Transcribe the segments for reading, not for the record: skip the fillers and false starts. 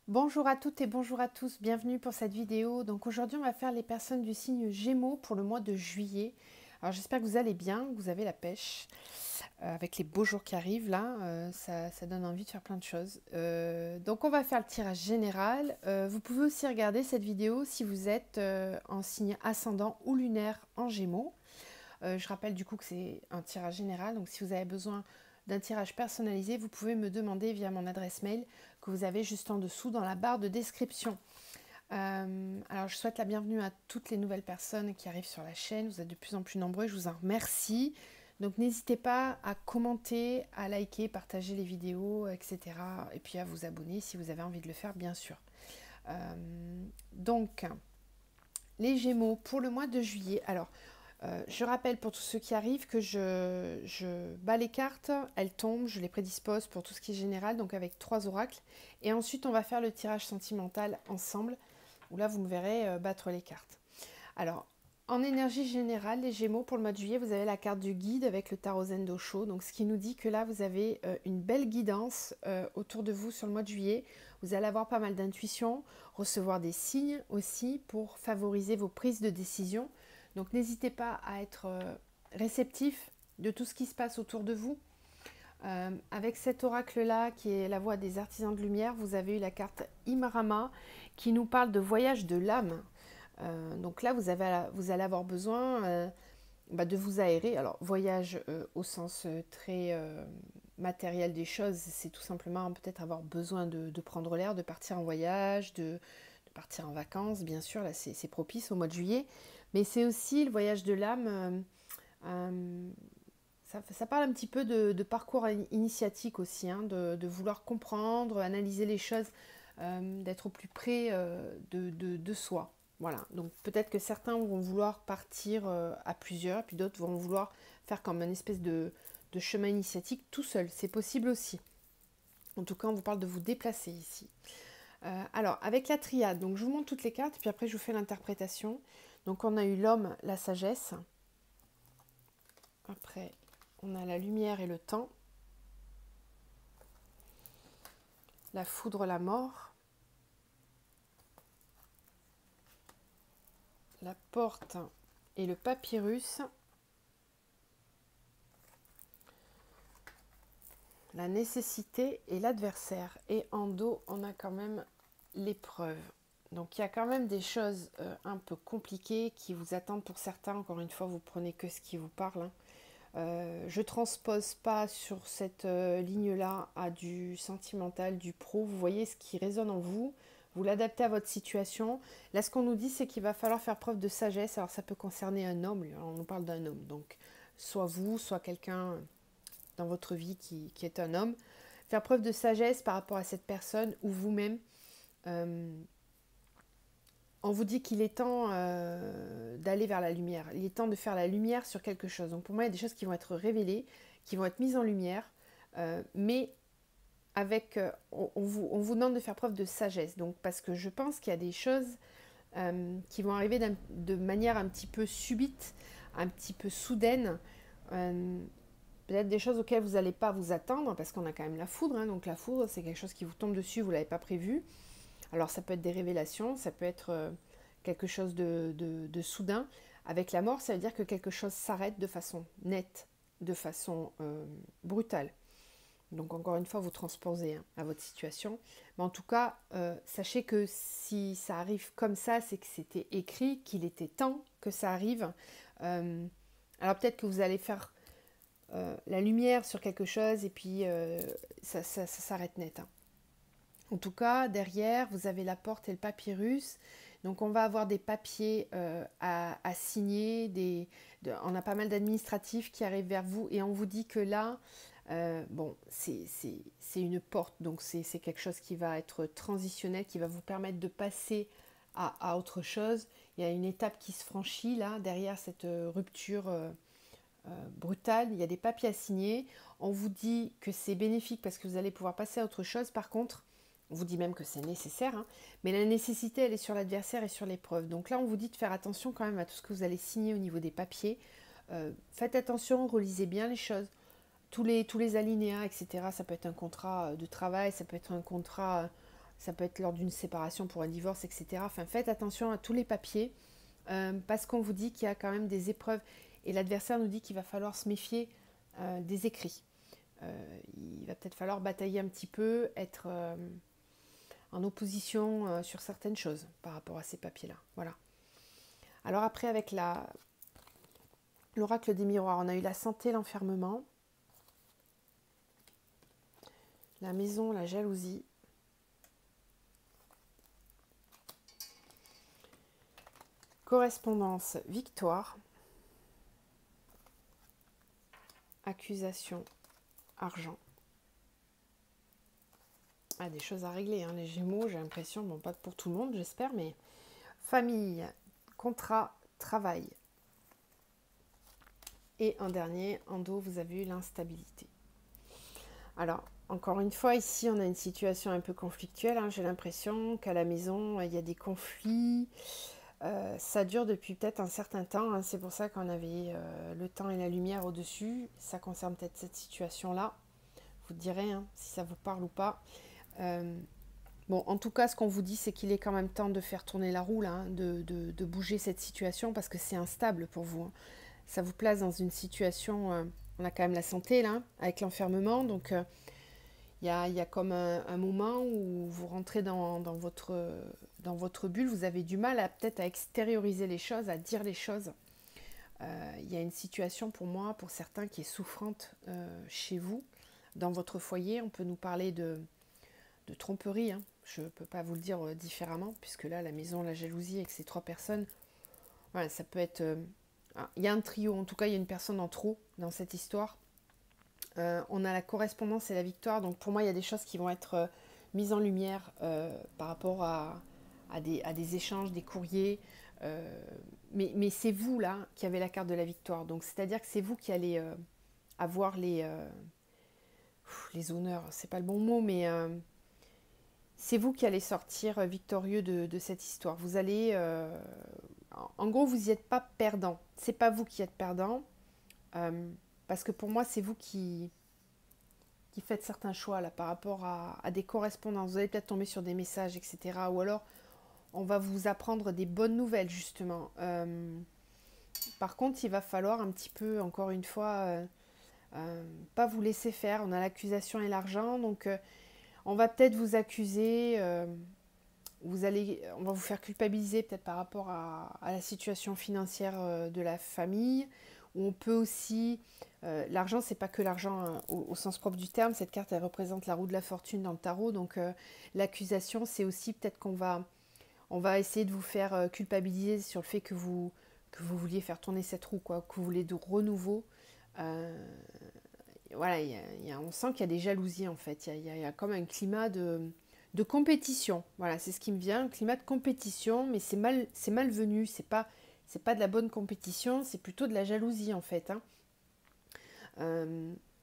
Bonjour à toutes et bonjour à tous, bienvenue pour cette vidéo. Donc aujourd'hui on va faire les personnes du signe Gémeaux pour le mois de juillet. Alors j'espère que vous allez bien, que vous avez la pêche. Avec les beaux jours qui arrivent là, ça donne envie de faire plein de choses. Donc on va faire le tirage général. Vous pouvez aussi regarder cette vidéo si vous êtes en signe ascendant ou lunaire en Gémeaux. Je rappelle du coup que c'est un tirage général, donc si vous avez besoin d'un tirage personnalisé, vous pouvez me demander via mon adresse mail que vous avez juste en dessous dans la barre de description. Alors je souhaite la bienvenue à toutes les nouvelles personnes qui arrivent sur la chaîne, vous êtes de plus en plus nombreux, je vous en remercie. Donc n'hésitez pas à commenter, à liker, partager les vidéos, etc. Et puis à vous abonner si vous avez envie de le faire, bien sûr. Donc, les Gémeaux pour le mois de juillet. Alors, je rappelle pour tous ceux qui arrivent que je bats les cartes, elles tombent, je les prédispose pour tout ce qui est général, donc avec 3 oracles. Et ensuite, on va faire le tirage sentimental ensemble, où là, vous me verrez battre les cartes. Alors, en énergie générale, les Gémeaux, pour le mois de juillet, vous avez la carte du guide avec le tarot Zen d'Osho. Donc, ce qui nous dit que là, vous avez une belle guidance autour de vous sur le mois de juillet. Vous allez avoir pas mal d'intuition, recevoir des signes aussi pour favoriser vos prises de décision. Donc, n'hésitez pas à être réceptif de tout ce qui se passe autour de vous. Avec cet oracle-là, qui est la voix des artisans de lumière, vous avez eu la carte Imarama qui nous parle de voyage de l'âme. Donc là, vous allez avoir besoin de vous aérer. Alors, voyage au sens très matériel des choses, c'est tout simplement peut-être avoir besoin de prendre l'air, de partir en voyage, de partir en vacances, bien sûr, là c'est propice au mois de juillet. Mais c'est aussi le voyage de l'âme. Ça parle un petit peu de parcours initiatique aussi, hein, de vouloir comprendre, analyser les choses, d'être au plus près de soi. Voilà, donc peut-être que certains vont vouloir partir à plusieurs, puis d'autres vont vouloir faire comme une espèce de chemin initiatique tout seul. C'est possible aussi. En tout cas, on vous parle de vous déplacer ici. Alors, avec la triade, donc je vous montre toutes les cartes, puis après je vous fais l'interprétation. Donc on a eu l'homme, la sagesse. Après, on a la lumière et le temps. La foudre, la mort. La porte et le papyrus. La nécessité et l'adversaire. Et en dos, on a quand même l'épreuve. Donc il y a quand même des choses un peu compliquées qui vous attendent pour certains. Encore une fois, vous prenez que ce qui vous parle, hein. Je transpose pas sur cette ligne-là à du sentimental, du pro. Vous voyez ce qui résonne en vous, vous l'adaptez à votre situation. Là, ce qu'on nous dit, c'est qu'il va falloir faire preuve de sagesse. Alors, ça peut concerner un homme, on nous parle d'un homme. Donc, soit vous, soit quelqu'un dans votre vie qui est un homme. Faire preuve de sagesse par rapport à cette personne ou vous-même. Euh, on vous dit qu'il est temps d'aller vers la lumière. Il est temps de faire la lumière sur quelque chose. Donc pour moi, il y a des choses qui vont être révélées, qui vont être mises en lumière, mais avec, on vous demande de faire preuve de sagesse. Donc parce que je pense qu'il y a des choses qui vont arriver de manière un petit peu subite, un petit peu soudaine. euh, Peut-être des choses auxquelles vous n'allez pas vous attendre, parce qu'on a quand même la foudre. Hein. Donc la foudre, c'est quelque chose qui vous tombe dessus, vous ne l'avez pas prévu. Alors ça peut être des révélations, ça peut être quelque chose de soudain. Avec la mort, ça veut dire que quelque chose s'arrête de façon nette, de façon brutale. Donc encore une fois, vous transposez, hein, à votre situation. Mais en tout cas, sachez que si ça arrive comme ça, c'est que c'était écrit, qu'il était temps que ça arrive. Euh, alors peut-être que vous allez faire la lumière sur quelque chose et puis ça s'arrête net, hein. En tout cas, derrière, vous avez la porte et le papyrus. Donc, on va avoir des papiers à signer. On a pas mal d'administratifs qui arrivent vers vous et on vous dit que là, bon, c'est une porte. Donc, c'est quelque chose qui va être transitionnel, qui va vous permettre de passer à autre chose. Il y a une étape qui se franchit là, derrière cette rupture brutale. Il y a des papiers à signer. On vous dit que c'est bénéfique parce que vous allez pouvoir passer à autre chose. Par contre, on vous dit même que c'est nécessaire, hein, mais la nécessité, elle est sur l'adversaire et sur l'épreuve. Donc là, on vous dit de faire attention quand même à tout ce que vous allez signer au niveau des papiers. Faites attention, relisez bien les choses, tous les alinéas, etc. Ça peut être un contrat de travail, ça peut être un contrat, Ça peut être lors d'une séparation pour un divorce, etc. Enfin, faites attention à tous les papiers parce qu'on vous dit qu'il y a quand même des épreuves. Et l'adversaire nous dit qu'il va falloir se méfier des écrits. Il va peut-être falloir batailler un petit peu, être en opposition sur certaines choses par rapport à ces papiers-là. Voilà. Alors après, avec l'oracle des miroirs, on a eu la santé, l'enfermement, la maison, la jalousie, correspondance, victoire, accusation, argent. Ah, des choses à régler, hein, les Gémeaux, j'ai l'impression, bon, pas pour tout le monde, j'espère, mais famille, contrat, travail. Et en dernier, en dos, vous avez eu l'instabilité. Alors, encore une fois, ici, on a une situation un peu conflictuelle. Hein. J'ai l'impression qu'à la maison, il y a des conflits. Ça dure depuis peut-être un certain temps. Hein. C'est pour ça qu'on avait le temps et la lumière au-dessus. Ça concerne peut-être cette situation-là. Vous direz hein, si ça vous parle ou pas. Bon, en tout cas, ce qu'on vous dit, c'est qu'il est quand même temps de faire tourner la roue, là, hein, de bouger cette situation parce que c'est instable pour vous. Hein. Ça vous place dans une situation... on a quand même la santé, là, avec l'enfermement. Donc, il y a comme un moment où vous rentrez dans votre bulle. Vous avez du mal peut-être à extérioriser les choses, à dire les choses. Il y a une situation pour moi, pour certains, qui est souffrante chez vous, dans votre foyer. On peut nous parler de tromperie, hein. Je ne peux pas vous le dire différemment, puisque là, la maison, la jalousie, avec ces 3 personnes, voilà, ça peut être... il y a un trio, en tout cas, il y a une personne en trop dans cette histoire. On a la correspondance et la victoire, donc pour moi, il y a des choses qui vont être mises en lumière par rapport à des échanges, des courriers, mais c'est vous, là, qui avez la carte de la victoire, donc c'est-à-dire que c'est vous qui allez avoir les honneurs, c'est pas le bon mot, mais... c'est vous qui allez sortir victorieux de cette histoire. Vous allez... en gros, vous n'y êtes pas perdant. C'est pas vous qui êtes perdant. Parce que pour moi, c'est vous qui faites certains choix là, par rapport à des correspondances. Vous allez peut-être tomber sur des messages, etc. Ou alors, on va vous apprendre des bonnes nouvelles, justement. Par contre, il va falloir un petit peu, encore une fois, pas vous laisser faire. On a l'accusation et l'argent, donc... on va peut-être vous accuser, on va vous faire culpabiliser peut-être par rapport à la situation financière de la famille. Ou on peut aussi, l'argent, c'est pas que l'argent au sens propre du terme. Cette carte, elle représente la roue de la fortune dans le tarot. Donc l'accusation, c'est aussi peut-être qu'on va essayer de vous faire culpabiliser sur le fait que vous vouliez faire tourner cette roue, quoi, que vous voulez de renouveau. Voilà, on sent qu'il y a des jalousies en fait, il y a comme un climat de compétition, voilà, c'est ce qui me vient, un climat de compétition, mais c'est malvenu, c'est pas de la bonne compétition, c'est plutôt de la jalousie en fait. Hein.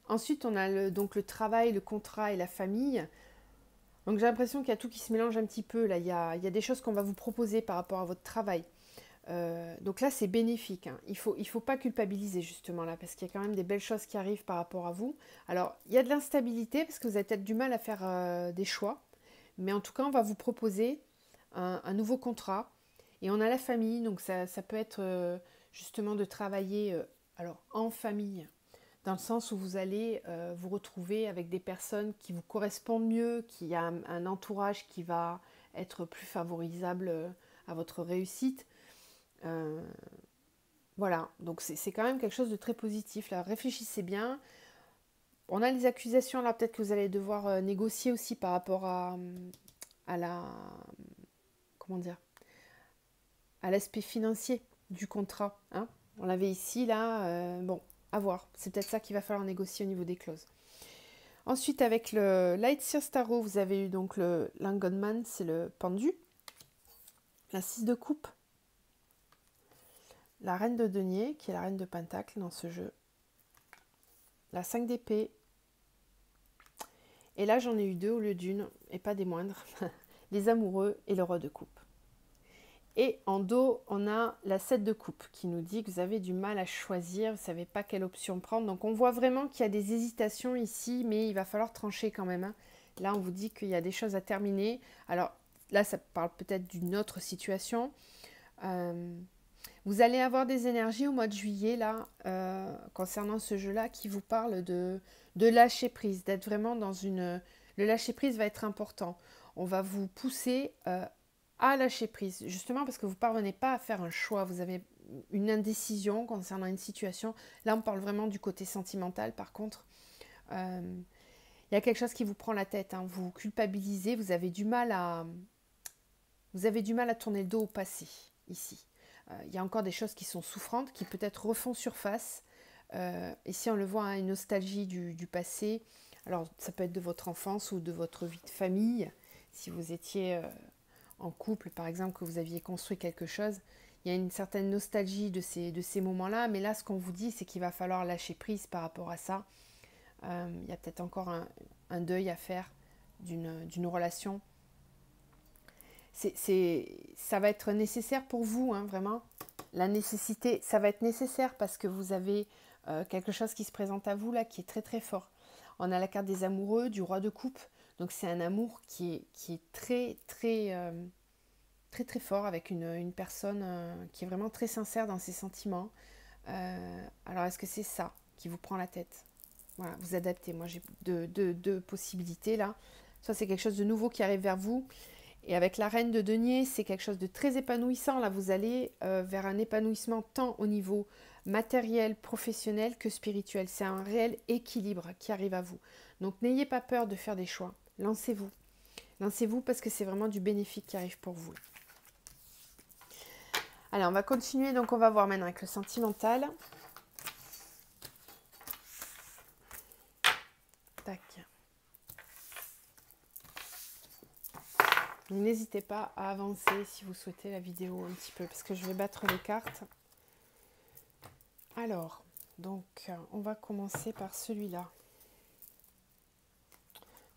Ensuite, on a donc le travail, le contrat et la famille. Donc j'ai l'impression qu'il y a tout qui se mélange un petit peu, là, il y a des choses qu'on va vous proposer par rapport à votre travail. Donc là, c'est bénéfique. Hein. Il faut pas culpabiliser justement là, parce qu'il y a quand même des belles choses qui arrivent par rapport à vous. Alors, il y a de l'instabilité, parce que vous avez peut-être du mal à faire des choix. Mais en tout cas, on va vous proposer un nouveau contrat. Et on a la famille, donc ça peut être justement de travailler alors en famille, dans le sens où vous allez vous retrouver avec des personnes qui vous correspondent mieux, qui a un entourage qui va être plus favorisable à votre réussite. Voilà, donc c'est quand même quelque chose de très positif. Là, réfléchissez bien. On a les accusations, là, peut-être que vous allez devoir négocier aussi par rapport à la... Comment dire? À l'aspect financier du contrat. Hein. On l'avait ici, là. Bon, à voir. C'est peut-être ça qu'il va falloir négocier au niveau des clauses. Ensuite, avec le Light Sears Tarot, vous avez eu donc l'Angonman, c'est le pendu. La 6 de coupe. La reine de denier, qui est la reine de pentacle dans ce jeu. La 5 d'épée. Et là, j'en ai eu 2 au lieu d'une, et pas des moindres. Les amoureux et le roi de coupe. Et en dos, on a la 7 de coupe, qui nous dit que vous avez du mal à choisir, vous ne savez pas quelle option prendre. Donc on voit vraiment qu'il y a des hésitations ici, mais il va falloir trancher quand même. Hein. Là, on vous dit qu'il y a des choses à terminer. Alors là, ça parle peut-être d'une autre situation. Vous allez avoir des énergies au mois de juillet, là, concernant ce jeu-là, qui vous parle de lâcher prise, d'être vraiment dans une... Le lâcher prise va être important. On va vous pousser à lâcher prise, justement parce que vous ne parvenez pas à faire un choix. Vous avez une indécision concernant une situation. Là, on parle vraiment du côté sentimental, par contre. Il y a quelque chose qui vous prend la tête, hein. Vous culpabilisez, vous avez du mal à tourner le dos au passé, ici. Il y a encore des choses qui sont souffrantes, qui peut-être refont surface. Et si on le voit, hein, une nostalgie du passé, alors ça peut être de votre enfance ou de votre vie de famille, si vous étiez en couple, par exemple, que vous aviez construit quelque chose, il y a une certaine nostalgie de ces moments-là, mais là, ce qu'on vous dit, c'est qu'il va falloir lâcher prise par rapport à ça. Il y a peut-être encore un deuil à faire d'une relation. Ça va être nécessaire pour vous, hein, vraiment. La nécessité, ça va être nécessaire parce que vous avez quelque chose qui se présente à vous là, qui est très très fort. On a la carte des amoureux, du roi de coupe. Donc c'est un amour qui est très très très très fort avec une personne qui est vraiment très sincère dans ses sentiments. Alors est-ce que c'est ça qui vous prend la tête? Voilà, vous adaptez. Moi j'ai deux possibilités là. Soit c'est quelque chose de nouveau qui arrive vers vous. Et avec la reine de denier, c'est quelque chose de très épanouissant. Là, vous allez vers un épanouissement tant au niveau matériel, professionnel que spirituel. C'est un réel équilibre qui arrive à vous. Donc, n'ayez pas peur de faire des choix. Lancez-vous. Lancez-vous parce que c'est vraiment du bénéfique qui arrive pour vous. Allez, on va continuer. Donc, on va voir maintenant avec le sentimental. Tac. N'hésitez pas à avancer si vous souhaitez la vidéo un petit peu, parce que je vais battre les cartes. Alors, donc, on va commencer par celui-là.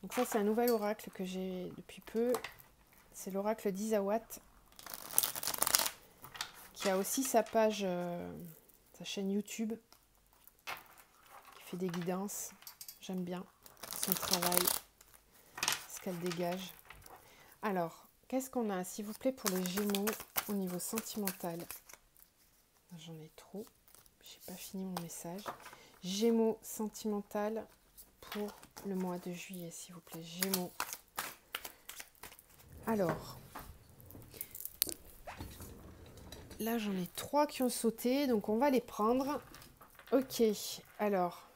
Donc ça, c'est un nouvel oracle que j'ai depuis peu. C'est l'oracle d'Isawat, qui a aussi sa page, sa chaîne YouTube, qui fait des guidances. J'aime bien son travail, ce qu'elle dégage. Alors, qu'est-ce qu'on a, s'il vous plaît, pour les Gémeaux au niveau sentimental? J'en ai trop. Je n'ai pas fini mon message. Gémeaux sentimental pour le mois de juillet, s'il vous plaît. Gémeaux. Alors, là, j'en ai 3 qui ont sauté, donc on va les prendre. Ok, alors.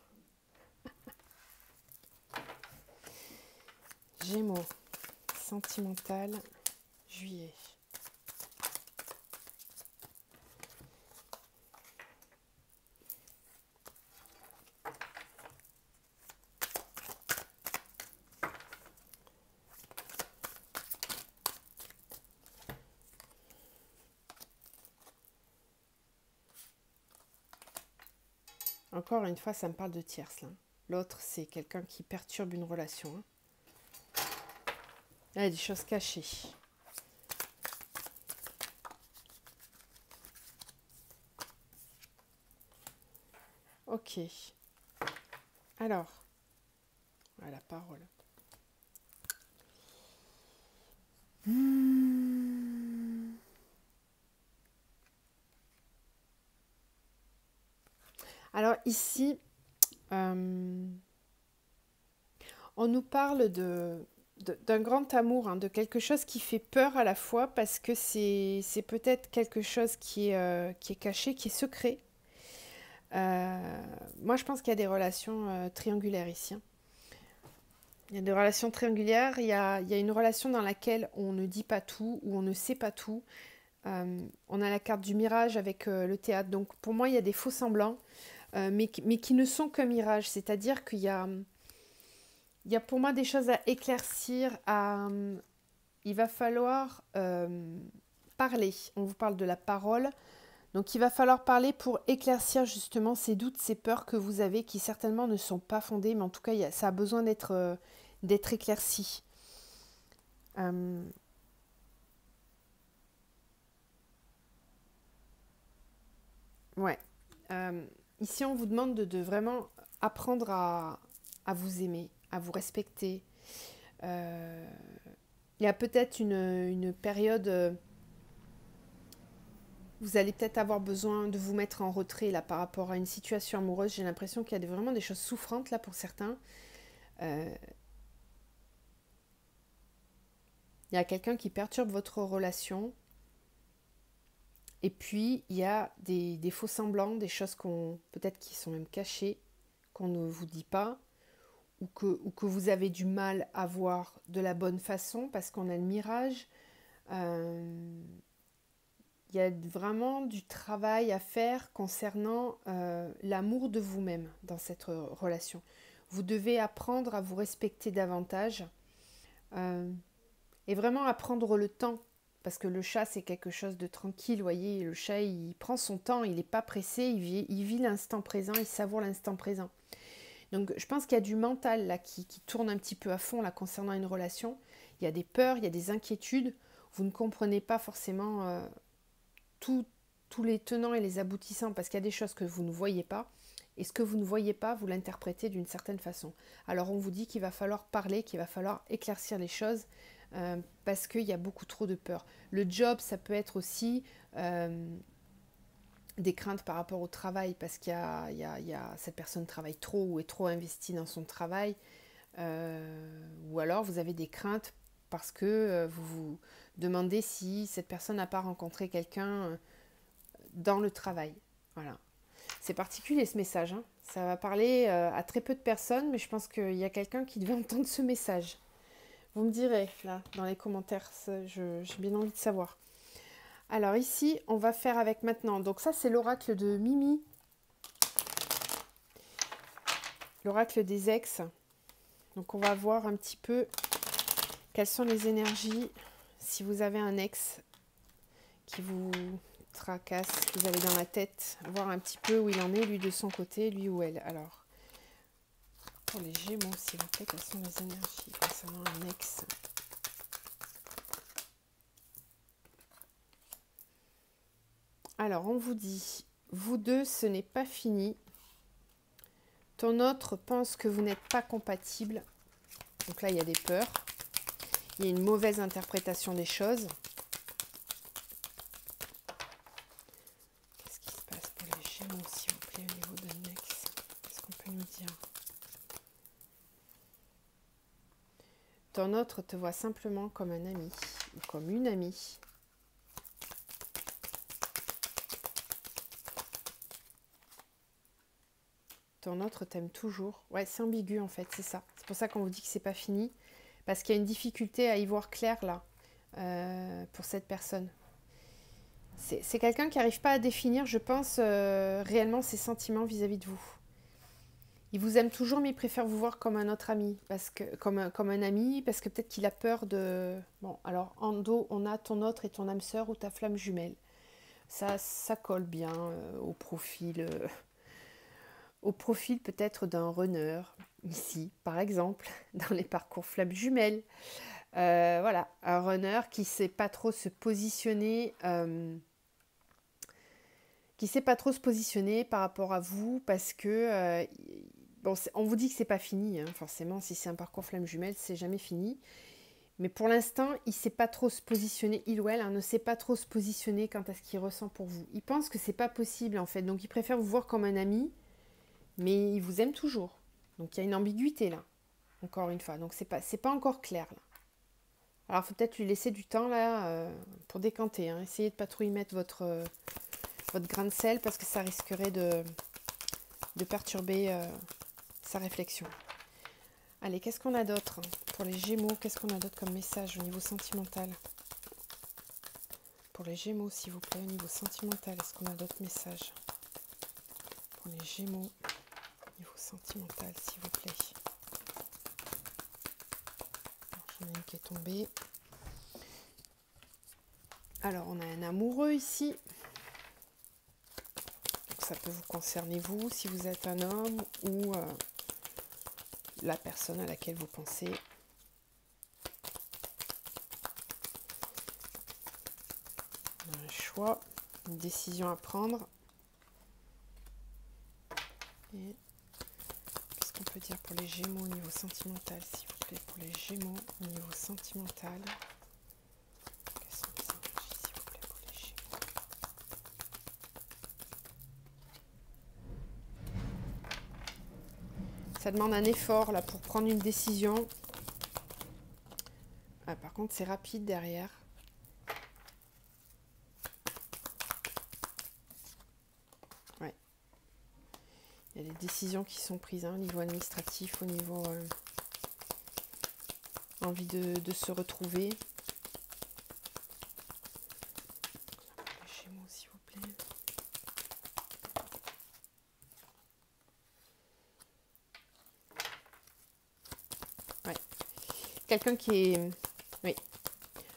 Gémeaux sentimental, juillet. Encore une fois, ça me parle de tierce, là. L'autre, c'est quelqu'un qui perturbe une relation. Hein. Il y a des choses cachées. Ok. Alors, à la parole. Alors ici, on nous parle d'un grand amour, hein, de quelque chose qui fait peur à la fois parce que c'est peut-être quelque chose qui est caché, qui est secret. Moi, je pense qu'il y a des relations triangulaires ici. Hein. Il y a des relations triangulaires, il y a une relation dans laquelle on ne dit pas tout ou on ne sait pas tout. On a la carte du mirage avec le théâtre. Donc pour moi, il y a des faux semblants, mais qui ne sont qu'un mirage. C'est-à-dire qu'il y a pour moi des choses à éclaircir. Il va falloir parler. On vous parle de la parole. Donc il va falloir parler pour éclaircir justement ces doutes, ces peurs que vous avez qui certainement ne sont pas fondées, mais en tout cas ça a besoin d'être éclairci. Ouais. Ici on vous demande de vraiment apprendre à vous aimer, à vous respecter, Il y a peut-être une période, vous allez peut-être avoir besoin de vous mettre en retrait là par rapport à une situation amoureuse. J'ai l'impression qu'il y a vraiment des choses souffrantes là pour certains. Il y a quelqu'un qui perturbe votre relation. Et puis, il y a des faux semblants, des choses peut-être qui sont même cachées, qu'on ne vous dit pas, ou que vous avez du mal à voir de la bonne façon parce qu'on a le mirage. Il y a vraiment du travail à faire concernant l'amour de vous-même dans cette relation. Vous devez apprendre à vous respecter davantage et vraiment à prendre le temps. Parce que le chat, c'est quelque chose de tranquille, vous voyez. Le chat, il prend son temps, il n'est pas pressé, il vit l'instant présent, il savoure l'instant présent. Donc, je pense qu'il y a du mental là qui tourne un petit peu à fond là concernant une relation. Il y a des peurs, il y a des inquiétudes. Vous ne comprenez pas forcément tous les tenants et les aboutissants parce qu'il y a des choses que vous ne voyez pas. Et ce que vous ne voyez pas, vous l'interprétez d'une certaine façon. Alors, on vous dit qu'il va falloir parler, qu'il va falloir éclaircir les choses. Parce qu'il y a beaucoup trop de peur. Le job, ça peut être aussi des craintes par rapport au travail, parce qu'il y a cette personne travaille trop ou est trop investie dans son travail, ou alors vous avez des craintes parce que vous vous demandez si cette personne n'a pas rencontré quelqu'un dans le travail. Voilà. C'est particulier ce message, hein. Ça va parler à très peu de personnes, mais je pense qu'il y a quelqu'un qui devait entendre ce message. Vous me direz, là, dans les commentaires, j'ai bien envie de savoir. Alors ici, on va faire avec maintenant. Donc ça, c'est l'oracle de Mimi. L'oracle des ex. Donc on va voir un petit peu quelles sont les énergies. Si vous avez un ex qui vous tracasse, que vous avez dans la tête, voir un petit peu où il en est, lui de son côté, lui ou elle. Alors, pour les Gémeaux, s'il vous plaît, quelles sont les énergies concernant un ex ? Alors, on vous dit, vous deux, ce n'est pas fini. Ton autre pense que vous n'êtes pas compatibles. Donc là, il y a des peurs. Il y a une mauvaise interprétation des choses. Qu'est-ce qui se passe pour les Gémeaux, s'il vous plaît, au niveau de Nex? Qu'est-ce qu'on peut nous dire? Ton autre te voit simplement comme un ami ou comme une amie. Ton autre t'aime toujours. Ouais, c'est ambigu en fait, c'est ça. C'est pour ça qu'on vous dit que c'est pas fini. Parce qu'il y a une difficulté à y voir clair là, pour cette personne. C'est quelqu'un qui n'arrive pas à définir, je pense, réellement ses sentiments vis-à-vis de vous. Il vous aime toujours, mais il préfère vous voir comme un autre ami, comme un ami, parce que peut-être qu'il a peur de... Bon, alors en dos, on a ton autre et ton âme sœur ou ta flamme jumelle. Ça colle bien au profil peut-être d'un runner, ici, par exemple, dans les parcours flamme jumelle. Voilà, un runner qui ne sait pas trop se positionner... par rapport à vous parce que bon, on vous dit que c'est pas fini, hein, forcément. Si c'est un parcours flamme jumelle, c'est jamais fini. Mais pour l'instant, il sait pas trop se positionner. Il ou elle ne sait pas trop se positionner quant à ce qu'il ressent pour vous. Il pense que c'est pas possible en fait, donc il préfère vous voir comme un ami, mais il vous aime toujours. Donc il y a une ambiguïté là, encore une fois. Donc c'est pas encore clair là. Alors il faut peut-être lui laisser du temps là pour décanter. Hein. Essayez de pas trop y mettre votre grain de sel parce que ça risquerait de perturber sa réflexion. Allez, qu'est-ce qu'on a d'autre pour les Gémeaux? Qu'est-ce qu'on a d'autre comme message au niveau sentimental? Pour les Gémeaux, s'il vous plaît, au niveau sentimental, est-ce qu'on a d'autres messages? Pour les Gémeaux, au niveau sentimental, s'il vous plaît. J'en ai une qui est tombée. Alors, on a un amoureux ici. Ça peut vous concerner vous, si vous êtes un homme ou la personne à laquelle vous pensez. On a un choix, une décision à prendre. Et qu'est-ce qu'on peut dire pour les Gémeaux au niveau sentimental, s'il vous plaît? plaît, pour les Gémeaux au niveau sentimental. Quelles sont les énergies, s'il vous plaît, pour les Gémeaux? Ça demande un effort là pour prendre une décision. Ah, par contre, c'est rapide derrière. Ouais. Il y a des décisions qui sont prises, hein, au niveau administratif, au niveau envie de se retrouver. Les Gémeaux, s'il vous plaît. Ouais. Quelqu'un qui est... Oui.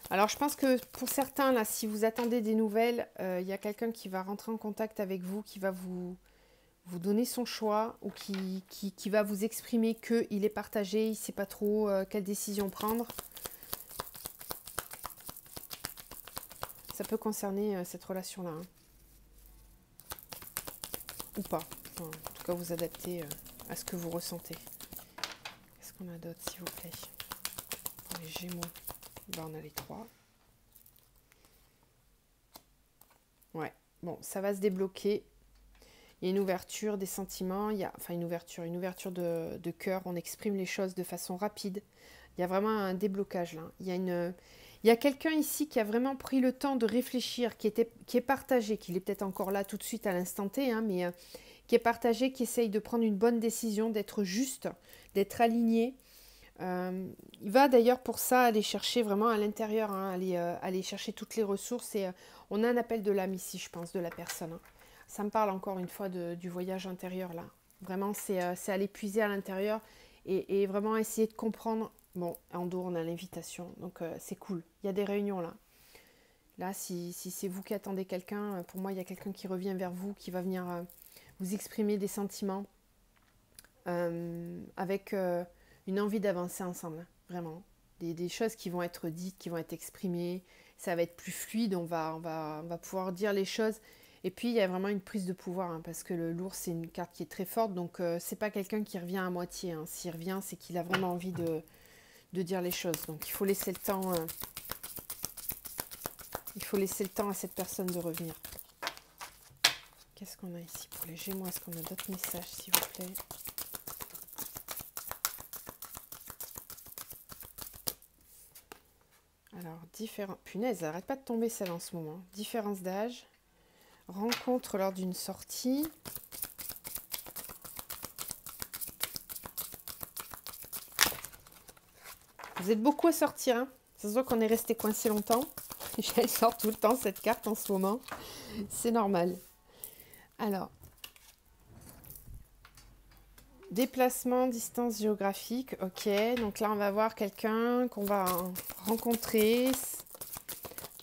Alors, je pense que pour certains, là, si vous attendez des nouvelles, il y a quelqu'un qui va rentrer en contact avec vous, qui va vous donner son choix ou qui va vous exprimer qu'il est partagé, il ne sait pas trop quelle décision prendre. Ça peut concerner cette relation-là. Hein. Ou pas. Enfin, en tout cas, vous adaptez à ce que vous ressentez. Qu'est-ce qu'on a d'autre, s'il vous plaît? Pour les Gémeaux, ben, on a les 3. Ouais, bon, ça va se débloquer. Il y a une ouverture des sentiments, il y a, enfin une ouverture de cœur, on exprime les choses de façon rapide. Il y a vraiment un déblocage là. Il y a quelqu'un ici qui a vraiment pris le temps de réfléchir, qui est partagé, qu'il est peut-être encore là tout de suite à l'instant T, hein, mais qui est partagé, qui essaye de prendre une bonne décision, d'être juste, d'être aligné. Il va d'ailleurs pour ça aller chercher vraiment à l'intérieur, hein, aller chercher toutes les ressources. Et on a un appel de l'âme ici, je pense, de la personne. Hein. Ça me parle encore une fois du voyage intérieur là. Vraiment, c'est aller puiser à l'intérieur et vraiment essayer de comprendre. Bon, en dos, on a l'invitation, donc c'est cool. Il y a des réunions là. Là, si c'est vous qui attendez quelqu'un, pour moi, il y a quelqu'un qui revient vers vous, qui va venir vous exprimer des sentiments avec une envie d'avancer ensemble. Vraiment. Des choses qui vont être dites, qui vont être exprimées. Ça va être plus fluide, on va pouvoir dire les choses. Et puis, il y a vraiment une prise de pouvoir, hein, parce que le lourd, c'est une carte qui est très forte. Donc, c'est pas quelqu'un qui revient à moitié. Hein. S'il revient, c'est qu'il a vraiment envie de dire les choses. Donc, il faut laisser le temps... il faut laisser le temps à cette personne de revenir. Qu'est-ce qu'on a ici pour les Gémeaux? Est-ce qu'on a d'autres messages, s'il vous plaît? Alors, différents... Punaise, elle n'arrête pas de tomber celle en ce moment. Différence d'âge. Rencontre lors d'une sortie. Vous êtes beaucoup à sortir, hein. Ça se voit qu'on est resté coincé longtemps. Elle sort tout le temps cette carte en ce moment. C'est normal. Alors, déplacement, distance géographique. Ok, donc là on va voir quelqu'un qu'on va rencontrer.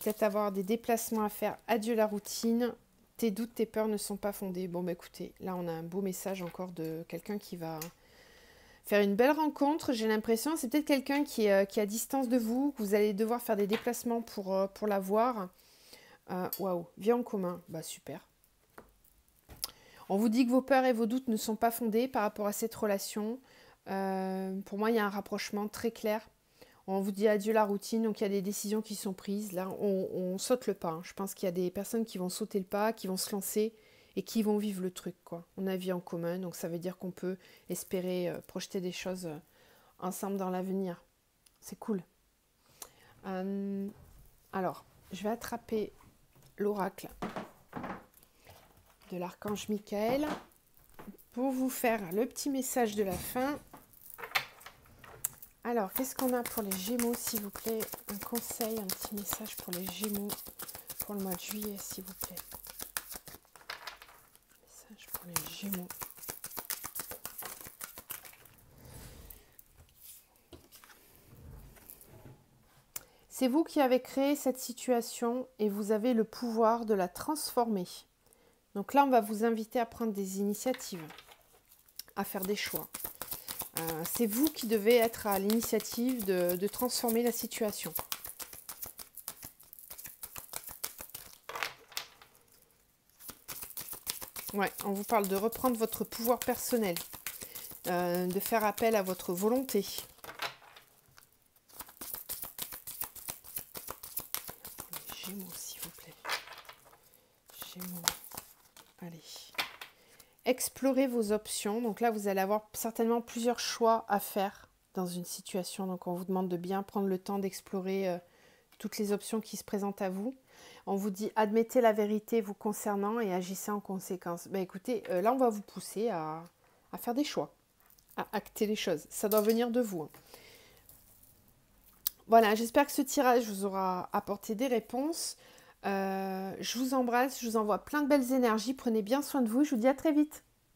Peut-être avoir des déplacements à faire. Adieu la routine. Tes doutes, tes peurs ne sont pas fondés. Bon, bah écoutez, là on a un beau message encore de quelqu'un qui va faire une belle rencontre. J'ai l'impression, c'est peut-être quelqu'un qui est à distance de vous, que vous allez devoir faire des déplacements pour la voir. Waouh, vie en commun, bah super. On vous dit que vos peurs et vos doutes ne sont pas fondés par rapport à cette relation. Pour moi, il y a un rapprochement très clair. On vous dit adieu la routine, donc il y a des décisions qui sont prises. Là, on saute le pas. Hein. Je pense qu'il y a des personnes qui vont sauter le pas, qui vont se lancer et qui vont vivre le truc, quoi. On a vie en commun, donc ça veut dire qu'on peut espérer projeter des choses ensemble dans l'avenir. C'est cool. Alors, je vais attraper l'oracle de l'archange Michael pour vous faire le petit message de la fin. Alors, qu'est-ce qu'on a pour les Gémeaux, s'il vous plaît? Un conseil, un petit message pour les Gémeaux pour le mois de juillet, s'il vous plaît. Message pour les Gémeaux. C'est vous qui avez créé cette situation et vous avez le pouvoir de la transformer. Donc là, on va vous inviter à prendre des initiatives, à faire des choix. C'est vous qui devez être à l'initiative de transformer la situation. Ouais, on vous parle de reprendre votre pouvoir personnel, de faire appel à votre volonté. Gémeaux, s'il vous plaît. Gémeaux. Allez. Explorez vos options. Donc là, vous allez avoir certainement plusieurs choix à faire dans une situation. Donc on vous demande de bien prendre le temps d'explorer toutes les options qui se présentent à vous. On vous dit admettez la vérité vous concernant et agissez en conséquence. Ben écoutez, là on va vous pousser à faire des choix, à acter les choses. Ça doit venir de vous. Voilà, j'espère que ce tirage vous aura apporté des réponses. Je vous embrasse, je vous envoie plein de belles énergies. Prenez bien soin de vous. Je vous dis à très vite.